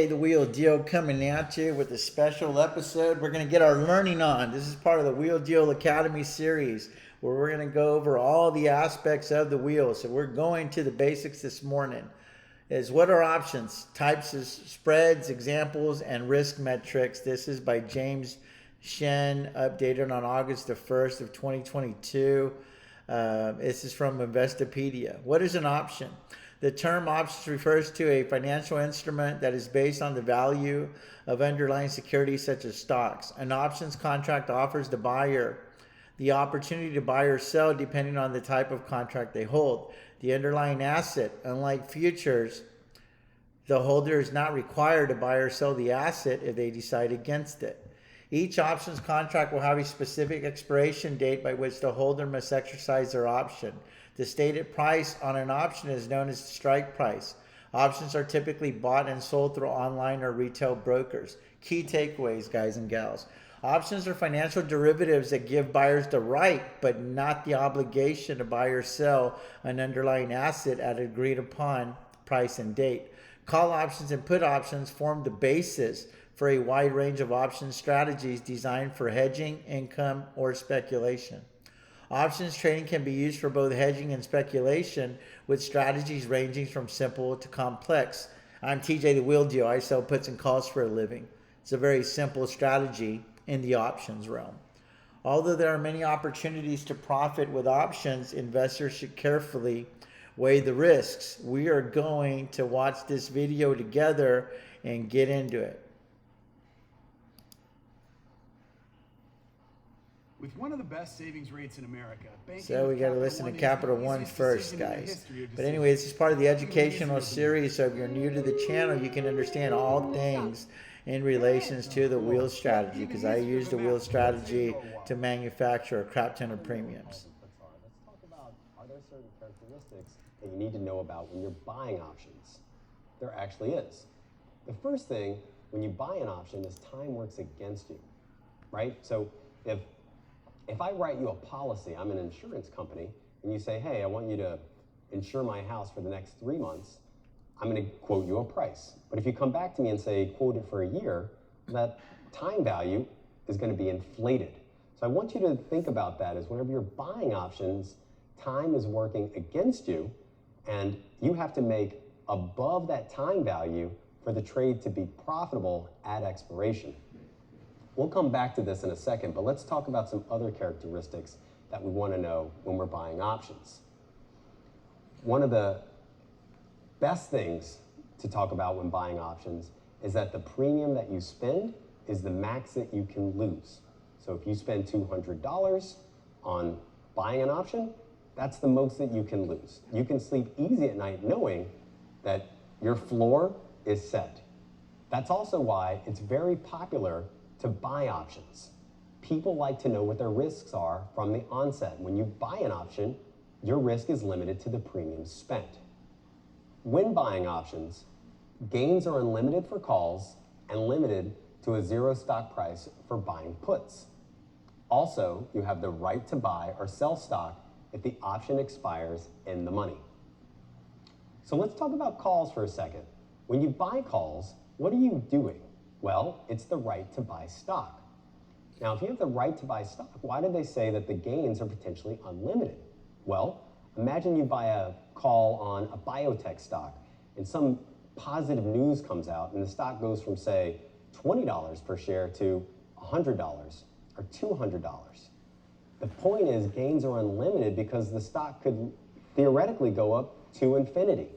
The Wheel Deal coming at you with a special episode. We're going to get our learning on. This is part of the Wheel Deal Academy series where we're going to go over all the aspects of the wheel. So we're going to the basics this morning. Is what are options, types of spreads, examples, and risk metrics. This is by James Shen, updated on August the 1st of 2022. This is from Investopedia. What is an option? The term options refers to a financial instrument that is based on the value of underlying securities such as stocks. An options contract offers the buyer the opportunity to buy or sell depending on the type of contract they hold. The underlying asset, unlike futures, the holder is not required to buy or sell the asset if they decide against it. Each options contract will have a specific expiration date by which the holder must exercise their option. The stated price on an option is known as the strike price. Options are typically bought and sold through online or retail brokers. Key takeaways, guys and gals. Options are financial derivatives that give buyers the right, but not the obligation to buy or sell an underlying asset at an agreed upon price and date. Call options and put options form the basis for a wide range of option strategies designed for hedging, income, or speculation. Options trading can be used for both hedging and speculation, with strategies ranging from simple to complex. I'm TJ the Wheel Deal. I sell puts and calls for a living. It's a very simple strategy in the options realm. Although there are many opportunities to profit with options, investors should carefully weigh the risks. We are going to watch this video together and get into it. With one of the best savings rates in America, so we got to listen to Capital One first, guys. But anyway, this is part of the educational series. So if you're new to the channel, you can understand all things in relations to the wheel strategy, because I use the wheel strategy to manufacture a crap ton of premiums. Let's talk about, are there certain characteristics that you need to know about when you're buying options? There actually is. The first thing when you buy an option is time works against you, right? So if I write you a policy, I'm an insurance company, and you say, hey, I want you to insure my house for the next 3 months, I'm going to quote you a price. But if you come back to me and say, quote it for a year, that time value is going to be inflated. So I want you to think about that as whenever you're buying options, time is working against you, and you have to make above that time value for the trade to be profitable at expiration. We'll come back to this in a second, but let's talk about some other characteristics that we want to know when we're buying options. One of the best things to talk about when buying options is that the premium that you spend is the max that you can lose. So if you spend $200 on buying an option, that's the most that you can lose. You can sleep easy at night knowing that your floor is set. That's also why it's very popular to buy options. People like to know what their risks are from the onset. When you buy an option, your risk is limited to the premiums spent. When buying options, gains are unlimited for calls and limited to a zero stock price for buying puts. Also, you have the right to buy or sell stock if the option expires in the money. So let's talk about calls for a second. When you buy calls, what are you doing? Well, it's the right to buy stock. Now, if you have the right to buy stock, why do they say that the gains are potentially unlimited? Well, imagine you buy a call on a biotech stock and some positive news comes out and the stock goes from, say, $20 per share to $100 or $200. The point is gains are unlimited because the stock could theoretically go up to infinity.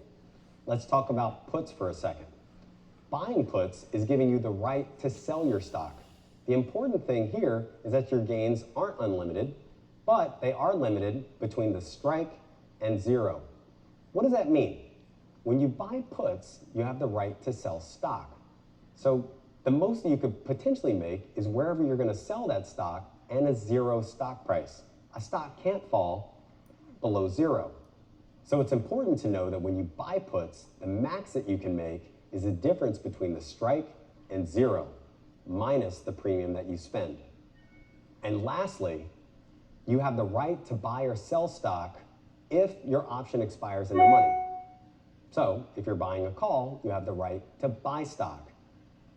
Let's talk about puts for a second. Buying puts is giving you the right to sell your stock. The important thing here is that your gains aren't unlimited, but they are limited between the strike and zero. What does that mean? When you buy puts, you have the right to sell stock. So the most that you could potentially make is wherever you're going to sell that stock and a zero stock price. A stock can't fall below zero. So it's important to know that when you buy puts, the max that you can make is the difference between the strike and zero, minus the premium that you spend. And lastly, you have the right to buy or sell stock if your option expires in the money. So if you're buying a call, you have the right to buy stock.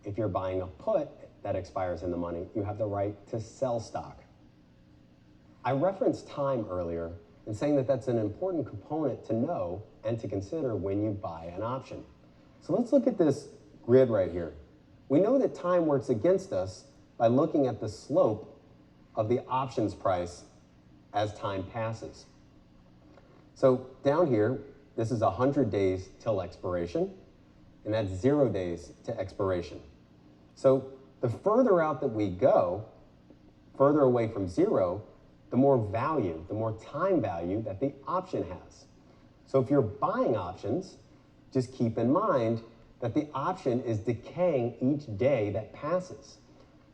If you're buying a put that expires in the money, you have the right to sell stock. I referenced time earlier in saying that that's an important component to know and to consider when you buy an option. So let's look at this grid right here. We know that time works against us by looking at the slope of the options price as time passes. So down here, this is 100 days till expiration, and that's 0 days to expiration. So the further out that we go, further away from zero, the more value, the more time value that the option has. So if you're buying options, just keep in mind that the option is decaying each day that passes.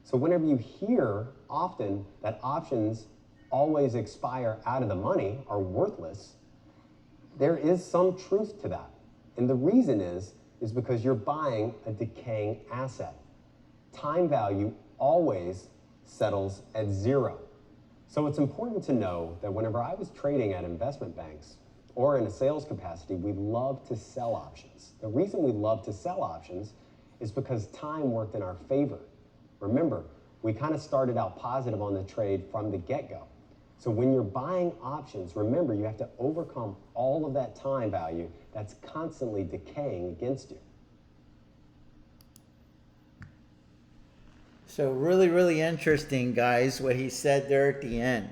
So whenever you hear often that options always expire out of the money, are worthless, there is some truth to that. And the reason is because you're buying a decaying asset. Time value always settles at zero. So it's important to know that whenever I was trading at investment banks or in a sales capacity, we love to sell options. The reason we love to sell options is because time worked in our favor. Remember, we kind of started out positive on the trade from the get-go. So when you're buying options, remember you have to overcome all of that time value that's constantly decaying against you. So really, really interesting, guys, what he said there at the end.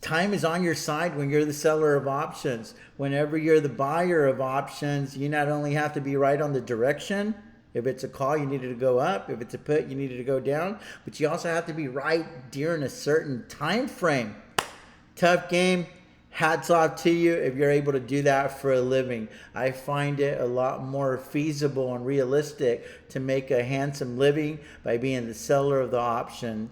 Time is on your side when you're the seller of options. Whenever you're the buyer of options, you not only have to be right on the direction. If it's a call, you needed to go up. If it's a put, you needed to go down. But you also have to be right during a certain time frame. Tough game. Hats off to you if you're able to do that for a living. I find it a lot more feasible and realistic to make a handsome living by being the seller of the option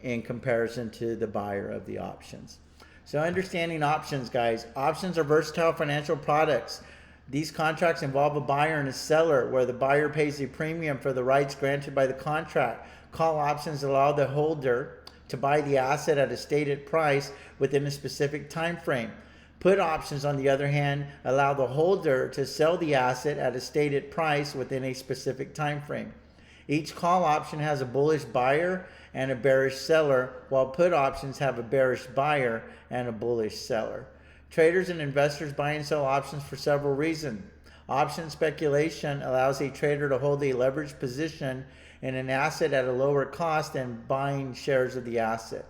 in comparison to the buyer of the options. So understanding options, guys. Options are versatile financial products. These contracts involve a buyer and a seller, where the buyer pays a premium for the rights granted by the contract. Call options allow the holder to buy the asset at a stated price within a specific time frame. Put options, on the other hand, allow the holder to sell the asset at a stated price within a specific time frame. Each call option has a bullish buyer and a bearish seller, while put options have a bearish buyer and a bullish seller. Traders and investors buy and sell options for several reasons. Option speculation allows a trader to hold a leveraged position in an asset at a lower cost than buying shares of the asset.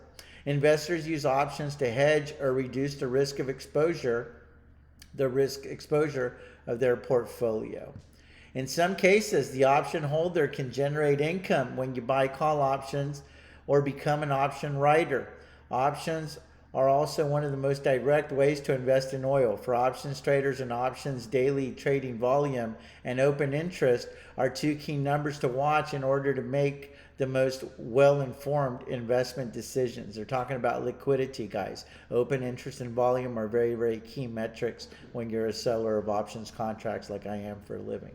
Investors use options to hedge or reduce the risk exposure of their portfolio. In some cases, the option holder can generate income when you buy call options or become an option writer. Options are also one of the most direct ways to invest in oil. For options traders, and options daily trading volume and open interest are two key numbers to watch in order to make the most well-informed investment decisions. They're talking about liquidity, guys. Open interest and volume are very, very key metrics when you're a seller of options contracts like I am for a living.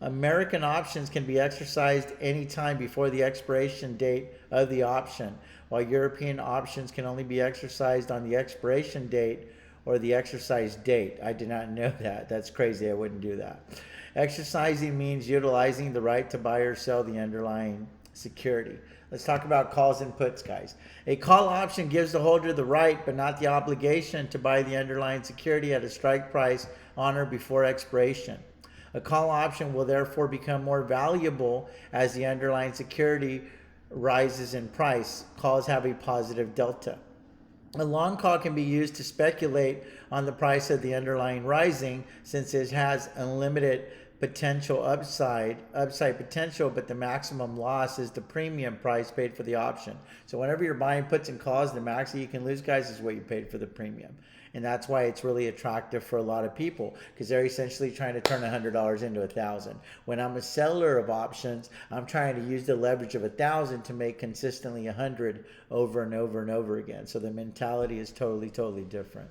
American options can be exercised anytime before the expiration date of the option, while European options can only be exercised on the expiration date or the exercise date. I did not know that. That's crazy. I wouldn't do that. Exercising means utilizing the right to buy or sell the underlying security. Let's talk about calls and puts, guys. A call option gives the holder the right but not the obligation to buy the underlying security at a strike price on or before expiration. A call option will therefore become more valuable as the underlying security rises in price. Calls have a positive delta. A long call can be used to speculate on the price of the underlying rising, since it has unlimited potential upside potential, but the maximum loss is the premium price paid for the option. So whenever you're buying puts and calls, the max that you can lose, guys, is what you paid for the premium. And that's why it's really attractive for a lot of people, because they're essentially trying to turn $100 into $1,000. When I'm a seller of options, I'm trying to use the leverage of 1,000 to make consistently 100 over and over and over again. So the mentality is totally, totally different.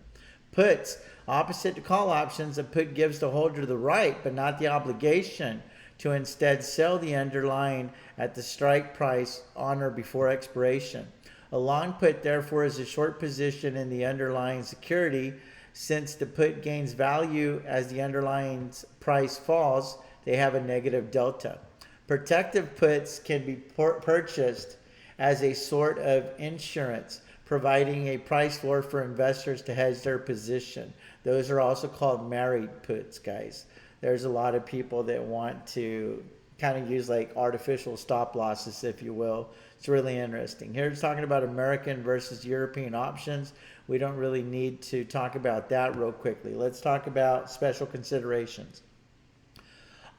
Puts, opposite to call options, a put gives the holder the right but not the obligation to instead sell the underlying at the strike price on or before expiration. A long put, therefore, is a short position in the underlying security. Since the put gains value as the underlying price falls, they have a negative delta. Protective puts can be purchased as a sort of insurance, providing a price floor for investors to hedge their position. Those are also called married puts, guys. There's a lot of people that want to kind of use like artificial stop losses, if you will. It's really interesting. Here it's talking about American versus European options. We don't really need to talk about that real quickly. Let's talk about special considerations.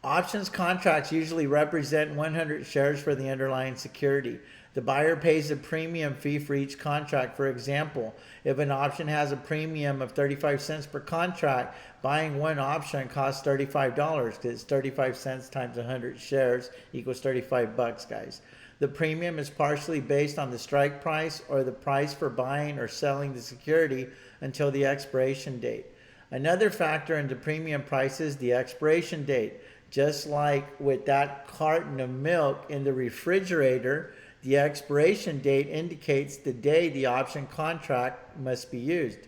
Options contracts usually represent 100 shares for the underlying security. The buyer pays a premium fee for each contract. For example, if an option has a premium of 35 cents per contract, buying one option costs $35 because it's 35 cents times 100 shares equals 35 bucks, guys. The premium is partially based on the strike price or the price for buying or selling the security until the expiration date. Another factor into premium price is the expiration date. Just like with that carton of milk in the refrigerator, the expiration date indicates the day the option contract must be used.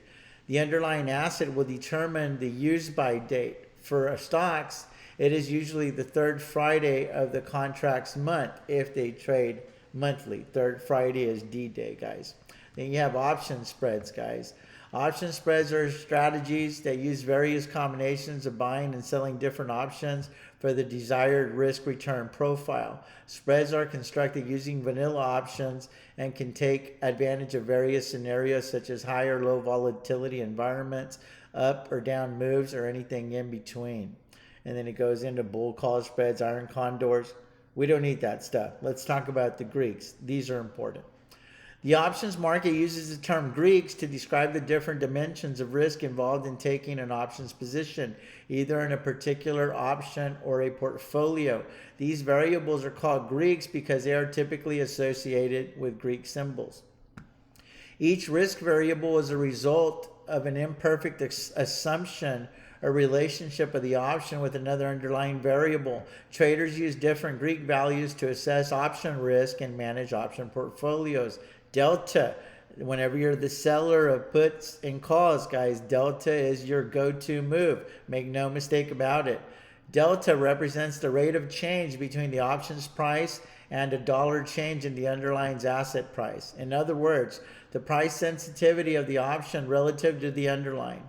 The underlying asset will determine the use-by date. For stocks, it is usually the third Friday of the contract's month if they trade monthly. Third Friday is D-Day, guys. Then you have option spreads, guys. Option spreads are strategies that use various combinations of buying and selling different options for the desired risk-return profile. Spreads are constructed using vanilla options and can take advantage of various scenarios such as high or low volatility environments, up or down moves, or anything in between. And then it goes into bull call spreads, iron condors. We don't need that stuff. Let's talk about the Greeks. These are important. The options market uses the term Greeks to describe the different dimensions of risk involved in taking an options position, either in a particular option or a portfolio. These variables are called Greeks because they are typically associated with Greek symbols. Each risk variable is a result of an imperfect assumption or relationship of the option with another underlying variable. Traders use different Greek values to assess option risk and manage option portfolios. Delta, whenever you're the seller of puts and calls, guys, delta is your go-to move. Make no mistake about it. Delta represents the rate of change between the options price and a dollar change in the underlying asset price. In other words, the price sensitivity of the option relative to the underlying.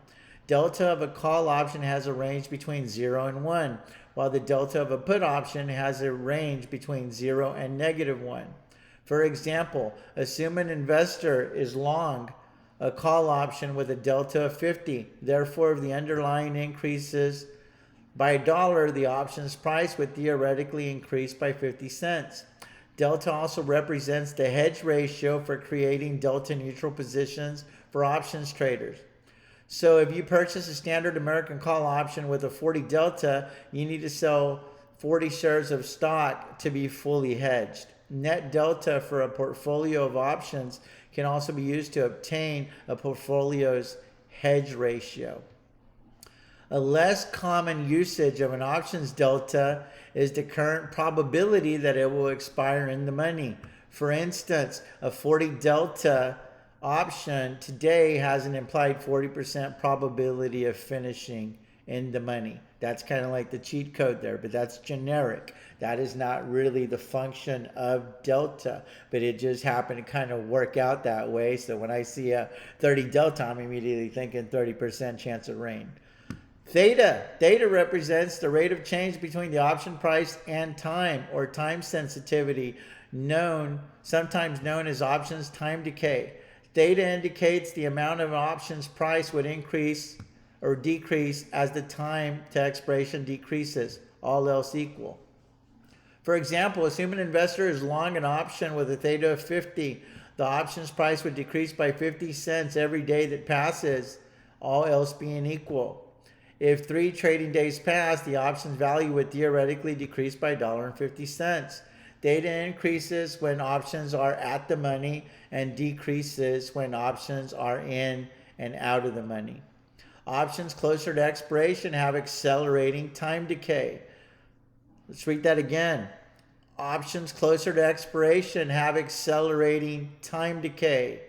Delta of a call option has a range between 0 and 1, while the delta of a put option has a range between 0 and -1. For example, assume an investor is long a call option with a delta of 50. Therefore, if the underlying increases by $1, the option's price would theoretically increase by 50 cents. Delta also represents the hedge ratio for creating delta neutral positions for options traders. So if you purchase a standard American call option with a 40 delta, you need to sell 40 shares of stock to be fully hedged. Net delta for a portfolio of options can also be used to obtain a portfolio's hedge ratio. A less common usage of an options delta is the current probability that it will expire in the money. For instance, a 40 delta option today has an implied 40% probability of finishing in the money. That's kind of like the cheat code there, but that's generic. That is not really the function of delta, but it just happened to kind of work out that way. So when I see a 30 delta, I'm immediately thinking 30% chance of rain. Theta represents the rate of change between the option price and time, or time sensitivity, sometimes known as options time decay. Theta indicates the amount of an option's price would increase or decrease as the time to expiration decreases, all else equal. For example, assume an investor is long an option with a theta of 50. The option's price would decrease by 50 cents every day that passes, all else being equal. If 3 trading days pass, the option's value would theoretically decrease by $1.50. Theta increases when options are at the money and decreases when options are in and out of the money. Options closer to expiration have accelerating time decay. Let's read that again. Options closer to expiration have accelerating time decay.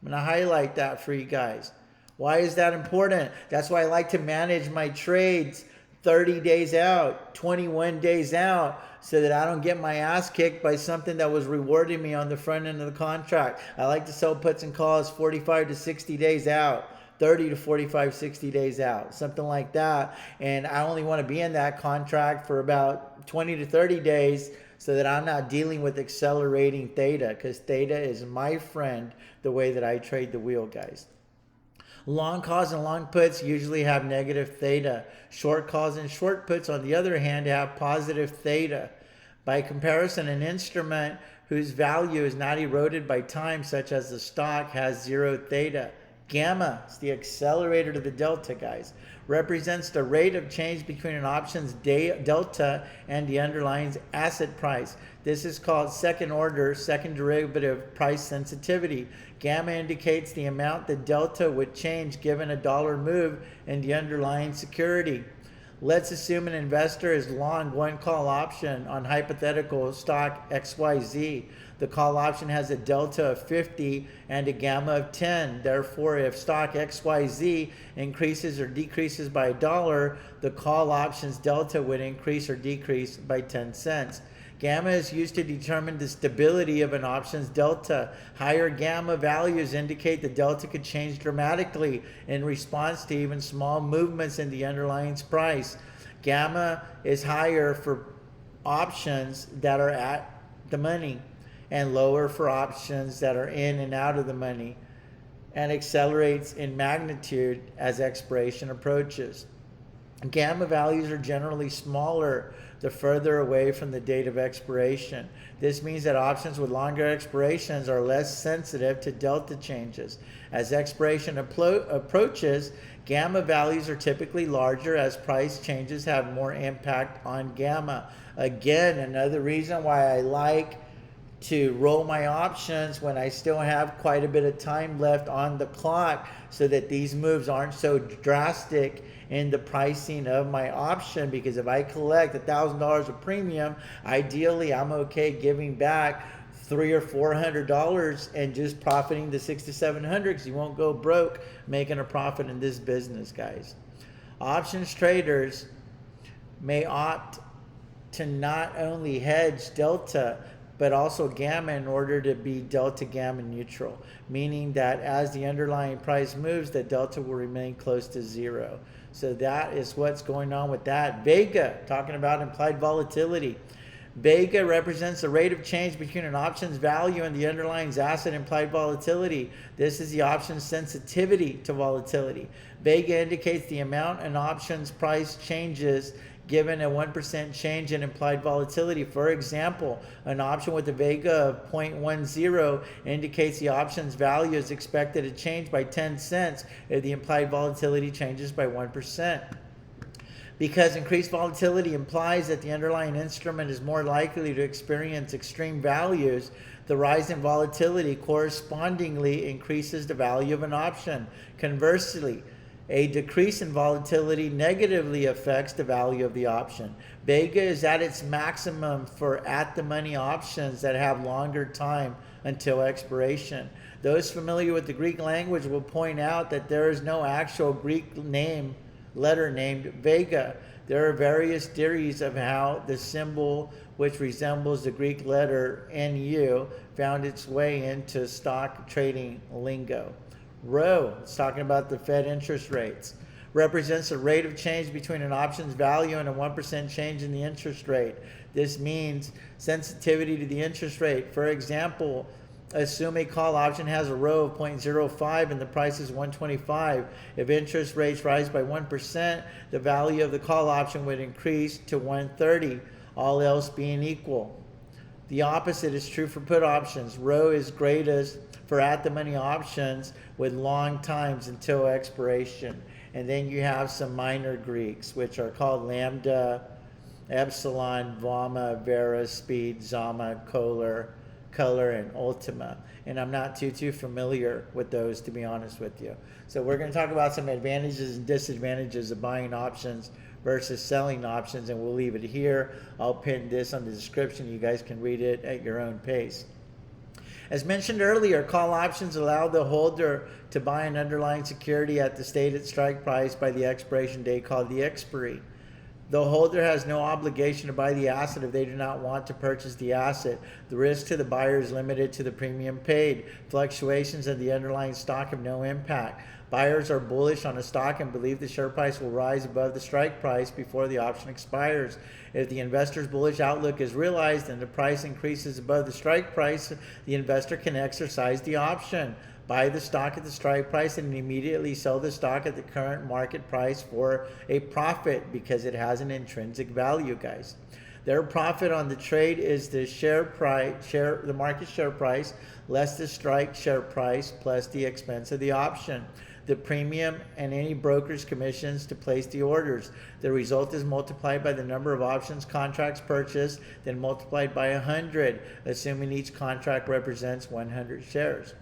I'm going to highlight that for you guys. Why is that important? That's why I like to manage my trades 30 days out, 21 days out, so that I don't get my ass kicked by something that was rewarding me on the front end of the contract. I like to sell puts and calls 45 to 60 days out. 30 to 45, 60 days out, something like that. And I only want to be in that contract for about 20 to 30 days so that I'm not dealing with accelerating theta, because theta is my friend the way that I trade the wheel, guys. Long calls and long puts usually have negative theta. Short calls and short puts, on the other hand, have positive theta. By comparison, an instrument whose value is not eroded by time, such as the stock, has zero theta. Gamma, it's the accelerator to the delta, guys, represents the rate of change between an option's delta and the underlying asset price. This is called second order, second derivative price sensitivity. Gamma indicates the amount the delta would change given a dollar move in the underlying security. Let's assume an investor is long one call option on hypothetical stock XYZ. The call option has a delta of 50 and a gamma of 10. Therefore, if stock XYZ increases or decreases by $1, the call option's delta would increase or decrease by 10 cents. Gamma is used to determine the stability of an option's delta. Higher gamma values indicate the delta could change dramatically in response to even small movements in the underlying price. Gamma is higher for options that are at the money and lower for options that are in and out of the money, and accelerates in magnitude as expiration approaches. Gamma values are generally smaller the further away from the date of expiration. This means that options with longer expirations are less sensitive to delta changes. As expiration approaches, gamma values are typically larger as price changes have more impact on gamma. Again, another reason why I like to roll my options when I still have quite a bit of time left on the clock, so that these moves aren't so drastic in the pricing of my option. Because if I collect $1,000 of premium, ideally I'm okay giving back $300 or $400 and just profiting the $600 to $700, because you won't go broke making a profit in this business, guys. Options traders may opt to not only hedge delta but also gamma in order to be delta gamma neutral, meaning that as the underlying price moves, the delta will remain close to zero. So that is what's going on with that. Vega, talking about implied volatility. Vega represents the rate of change between an option's value and the underlying asset implied volatility. This is the option's sensitivity to volatility. Vega indicates the amount an option's price changes given a 1% change in implied volatility. For example, an option with a vega of 0.10 indicates the option's value is expected to change by 10 cents if the implied volatility changes by 1%. Because increased volatility implies that the underlying instrument is more likely to experience extreme values, the rise in volatility correspondingly increases the value of an option. Conversely, a decrease in volatility negatively affects the value of the option. Vega is at its maximum for at-the-money options that have longer time until expiration. Those familiar with the Greek language will point out that there is no actual Greek letter named Vega. There are various theories of how the symbol, which resembles the Greek letter NU, found its way into stock trading lingo. Rho, it's talking about the Fed interest rates, represents the rate of change between an option's value and a 1% change in the interest rate. This means sensitivity to the interest rate. For example, assume a call option has a rho of 0.05 and the price is 125. If interest rates rise by 1%, the value of the call option would increase to 130, all else being equal. The opposite is true for put options. Rho is greatest for at-the-money options with long times until expiration. And then you have some minor Greeks, which are called lambda, epsilon, vama, vera, speed, zama, color, and ultima. And I'm not too familiar with those, to be honest with you. So we're going to talk about some advantages and disadvantages of buying options versus selling options, and we'll leave it here. I'll pin this on the description. You guys can read it at your own pace. As mentioned earlier, call options allow the holder to buy an underlying security at the stated strike price by the expiration date, called the expiry. The holder has no obligation to buy the asset if they do not want to purchase the asset. The risk to the buyer is limited to the premium paid. Fluctuations in the underlying stock have no impact. Buyers are bullish on a stock and believe the share price will rise above the strike price before the option expires. If the investor's bullish outlook is realized and the price increases above the strike price, the investor can exercise the option. Buy the stock at the strike price and immediately sell the stock at the current market price for a profit because it has an intrinsic value, guys. Their profit on the trade is the the market share price less the strike share price plus the expense of the option, the premium, and any broker's commissions to place the orders. The result is multiplied by the number of options contracts purchased, then multiplied by 100, assuming each contract represents 100 shares.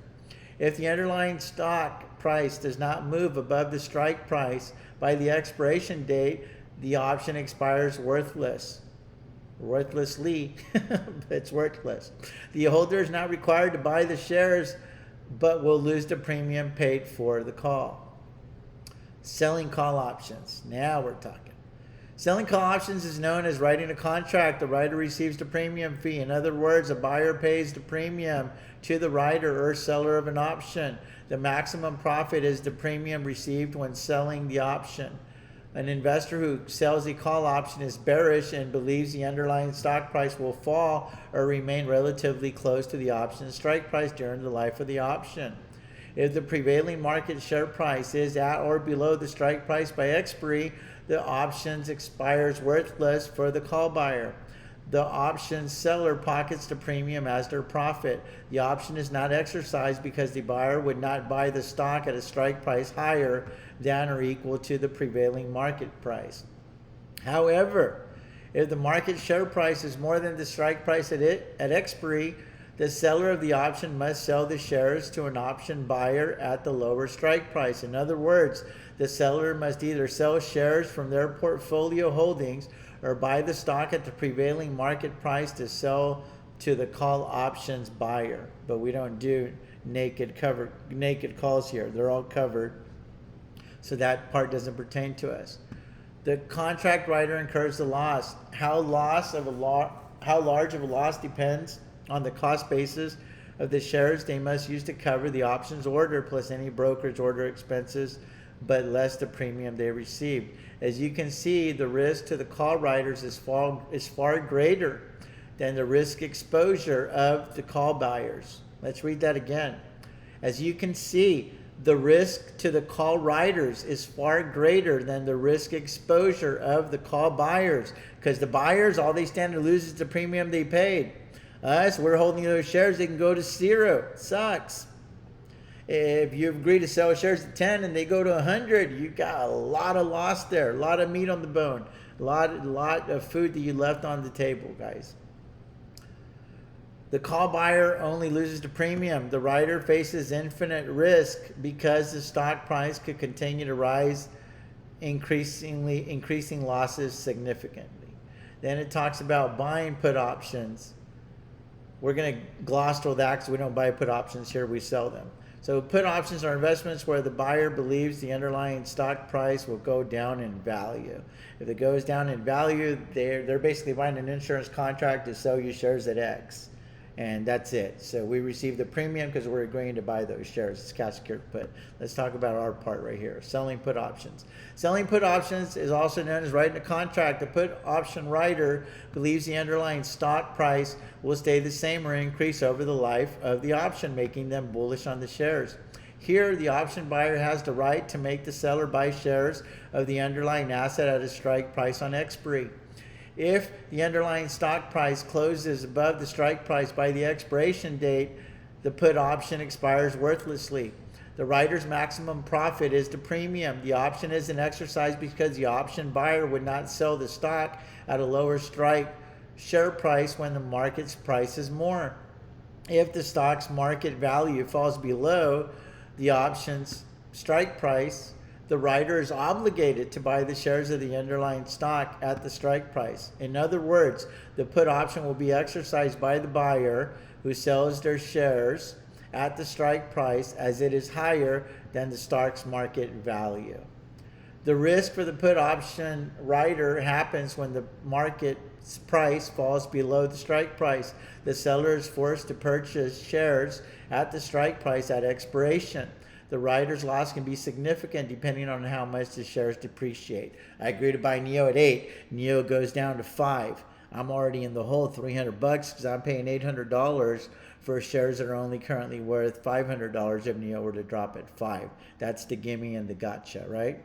If the underlying stock price does not move above the strike price by the expiration date, the option expires worthlessly. It's worthless. The holder is not required to buy the shares, but will lose the premium paid for the call. Selling call options. Now we're talking. Selling call options is known as writing a contract. The writer receives the premium fee. In other words, a buyer pays the premium to the writer or seller of an option. The maximum profit is the premium received when selling the option. An investor who sells a call option is bearish and believes the underlying stock price will fall or remain relatively close to the option strike price during the life of the option. If the prevailing market share price is at or below the strike price by expiry, the option expires worthless for the call buyer. The option seller pockets the premium as their profit. The option is not exercised because the buyer would not buy the stock at a strike price higher than or equal to the prevailing market price. However, if the market share price is more than the strike price at expiry, the seller of the option must sell the shares to an option buyer at the lower strike price. In other words, the seller must either sell shares from their portfolio holdings or buy the stock at the prevailing market price to sell to the call options buyer. But we don't do naked calls here. They're all covered. So that part doesn't pertain to us. The contract writer incurs the loss. How large of a loss depends on the cost basis of the shares they must use to cover the options order plus any brokerage order expenses, but less the premium they received. As you can see, the risk to the call writers is far greater than the risk exposure of the call buyers. Let's read that again. As you can see, the risk to the call writers is far greater than the risk exposure of the call buyers, because the buyers, all they stand to lose is the premium they paid. Us, we're holding those shares, they can go to 0. It sucks. If you agree to sell shares at 10 and they go to 100, you got a lot of loss there, a lot of meat on the bone, a lot of food that you left on the table, guys. The call buyer only loses the premium. The writer faces infinite risk because the stock price could continue to rise, increasing losses significantly. Then it talks about buying put options. We're going to gloss over that because we don't buy put options here, we sell them. So put options are investments where the buyer believes the underlying stock price will go down in value. If it goes down in value, they're basically buying an insurance contract to sell you shares at X. And that's it. So we receive the premium because we're agreeing to buy those shares. It's cash secured put. Let's talk about our part right here. Selling put options. Selling put options is also known as writing a contract. The put option writer believes the underlying stock price will stay the same or increase over the life of the option, making them bullish on the shares. Here, the option buyer has the right to make the seller buy shares of the underlying asset at a strike price on expiry. If the underlying stock price closes above the strike price by the expiration date, the put option expires worthlessly. The writer's maximum profit is the premium. The option isn't exercised because the option buyer would not sell the stock at a lower strike share price when the market's price is more. If the stock's market value falls below the option's strike price, the writer is obligated to buy the shares of the underlying stock at the strike price. In other words, the put option will be exercised by the buyer who sells their shares at the strike price as it is higher than the stock's market value. The risk for the put option rider happens when the market's price falls below the strike price. The seller is forced to purchase shares at the strike price at expiration. The rider's loss can be significant depending on how much the shares depreciate. I agree to buy NEO at 8. NEO goes down to 5. I'm already in the hole, $300 because I'm paying $800 for shares that are only currently worth $500 if NEO were to drop at 5. That's the gimme and the gotcha, right?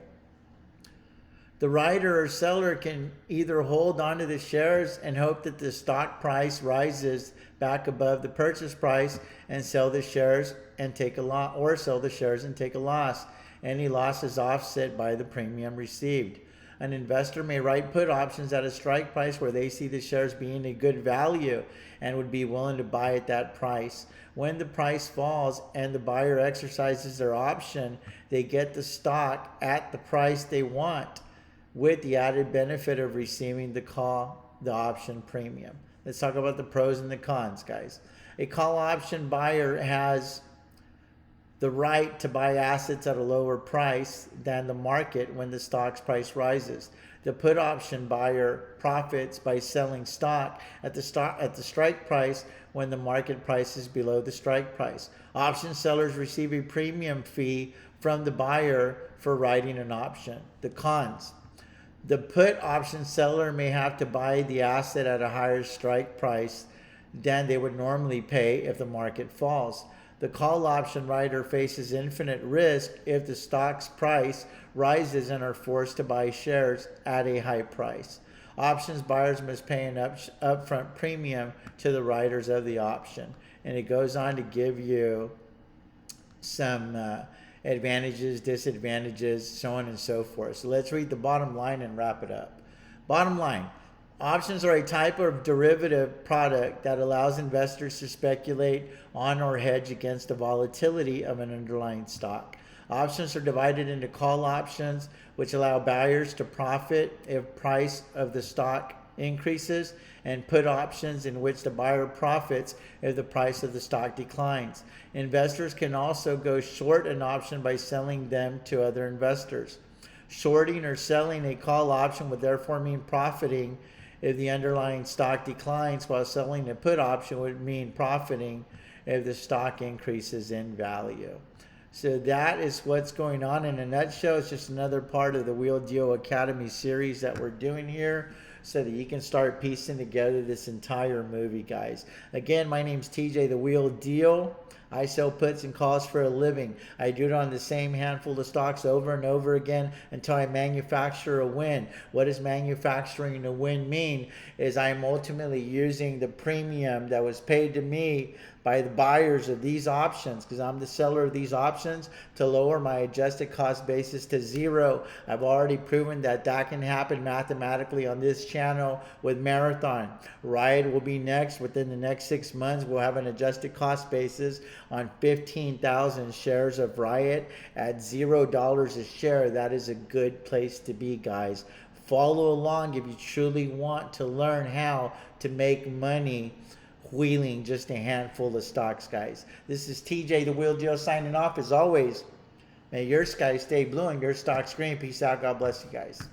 The rider or seller can either hold onto the shares and hope that the stock price rises back above the purchase price and sell the shares and take a loss, or sell the shares and take a loss. Any loss is offset by the premium received. An investor may write put options at a strike price where they see the shares being a good value and would be willing to buy at that price. When the price falls and the buyer exercises their option, they get the stock at the price they want, with the added benefit of receiving the option premium. Let's talk about the pros and the cons, guys. A call option buyer has the right to buy assets at a lower price than the market when the stock's price rises. The put option buyer profits by selling stock at the strike price when the market price is below the strike price. Option sellers receive a premium fee from the buyer for writing an option. The cons: the put option seller may have to buy the asset at a higher strike price than they would normally pay if the market falls. The call option writer faces infinite risk if the stock's price rises and are forced to buy shares at a high price. Options buyers must pay an upfront premium to the writers of the option. And it goes on to give you some advantages, disadvantages, so on and so forth. So let's read the bottom line and wrap it up. Bottom line: options are a type of derivative product that allows investors to speculate on or hedge against the volatility of an underlying stock. Options are divided into call options, which allow buyers to profit if price of the stock increases, and put options in which the buyer profits if the price of the stock declines. Investors can also go short an option by selling them to other investors. Shorting or selling a call option would therefore mean profiting if the underlying stock declines, while selling a put option would mean profiting if the stock increases in value. So that is what's going on in a nutshell. It's just another part of the Wheel Deal Academy series that we're doing here, so that you can start piecing together this entire movie, guys. Again, my name's TJ, the Wheel Deal. I sell puts and calls for a living. I do it on the same handful of stocks over and over again until I manufacture a win. What does manufacturing a win mean? Is I'm ultimately using the premium that was paid to me by the buyers of these options, because I'm the seller of these options, to lower my adjusted cost basis to zero. I've already proven that that can happen mathematically on this channel with Marathon. Riot will be next. Within the next 6 months, we'll have an adjusted cost basis on 15,000 shares of Riot at $0 a share. That is a good place to be, guys. Follow along if you truly want to learn how to make money wheeling just a handful of stocks, guys. This is TJ, the Wheel Deal, signing off. As always, may your skies stay blue and your stocks green. Peace out. God bless you guys.